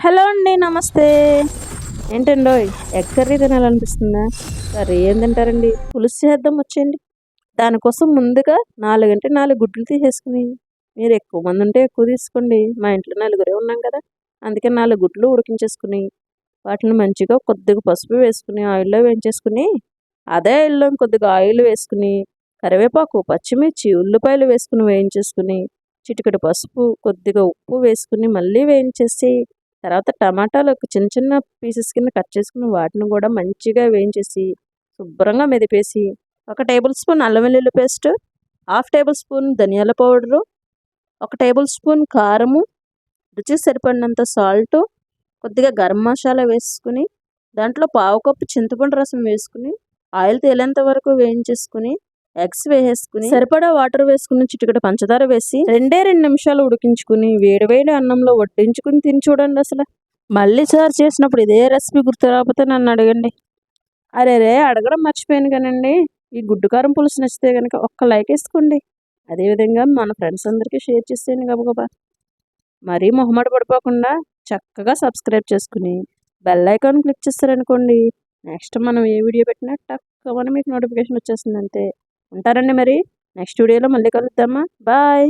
Hello అండి, నమస్తే. ఏంటండోయ్, egg curry తినాలనిపిస్తుందా? Curry ఏం తింటారండి? పులుసు చేద్దాం వచ్చేయండి. దానికోసం ముందుగా 4 అంటే 4 గుడ్లు తీసేసుకుని, మీరు ఎక్కువ మంది ఉంటే ఎక్కువ తీసుకోండి. మా ఇంట్లో నలుగురే ఉన్నాం కదా, అందుకే 4 గుడ్లు ఉడికించేసుకుని, వాటిని మంచిగా కొద్దిగా పసుపు వేసుకుని ఆయిల్లో వేయించేసుకుని, అదే ఆయిల్లో కొద్దిగా ఆయిల్ వేసుకుని, కరివేపాకు, పచ్చిమిర్చి, ఉల్లిపాయలు వేసుకుని వేయించేసుకుని, చిటికెడు పసుపు, కొద్దిగా ఉప్పు వేసుకుని మళ్ళీ వేయించేసి, తర్వాత టమాటాలు ఒక చిన్న చిన్న పీసెస్ కింద కట్ చేసుకుని వాటిని కూడా మంచిగా వేయించేసి శుభ్రంగా మెదిపేసి, ఒక టేబుల్ స్పూన్ అల్లం వెల్లుల్లి పేస్ట్, హాఫ్ టేబుల్ స్పూన్ ధనియాల పౌడరు, ఒక టేబుల్ స్పూన్ కారము, రుచికి సరిపడినంత సాల్టు, కొద్దిగా గరం మసాలా వేసుకుని, దాంట్లో పావు కప్పు చింతపండు రసం వేసుకుని ఆయిల్ తేలేంత వరకు వేయించేసుకుని, ఎగ్స్ వేసేసుకుని సరిపడా వాటర్ వేసుకుని చిటికెడు పంచదార వేసి 2 నిమిషాలు ఉడికించుకుని వేడివేడి అన్నంలో వడ్డించుకుని తిని చూడండి. అసలు మళ్ళీ సార్ చేసినప్పుడు ఇదే రెసిపీ గుర్తు రాకపోతే నన్ను అడగండి. అరే అడగడం మర్చిపోయాను కానండి, ఈ గుడ్డు కారం పులుసు నచ్చితే కనుక ఒక్క లైక్ వేసుకోండి. అదేవిధంగా మన ఫ్రెండ్స్ అందరికీ షేర్ చేసేయండి గబగబా. మరీ మొహమాట పడిపోకుండా చక్కగా సబ్స్క్రైబ్ చేసుకుని బెల్ ఐకాన్ క్లిక్ చేస్తారనుకోండి, నెక్స్ట్ మనం ఏ వీడియో పెట్టినా టక్కుమని మీకు నోటిఫికేషన్ వచ్చేస్తుంది. అంతే. ఉంటారండి మరి. నెక్స్ట్ వీడియోలో మళ్ళీ కలుద్దామా? బాయ్.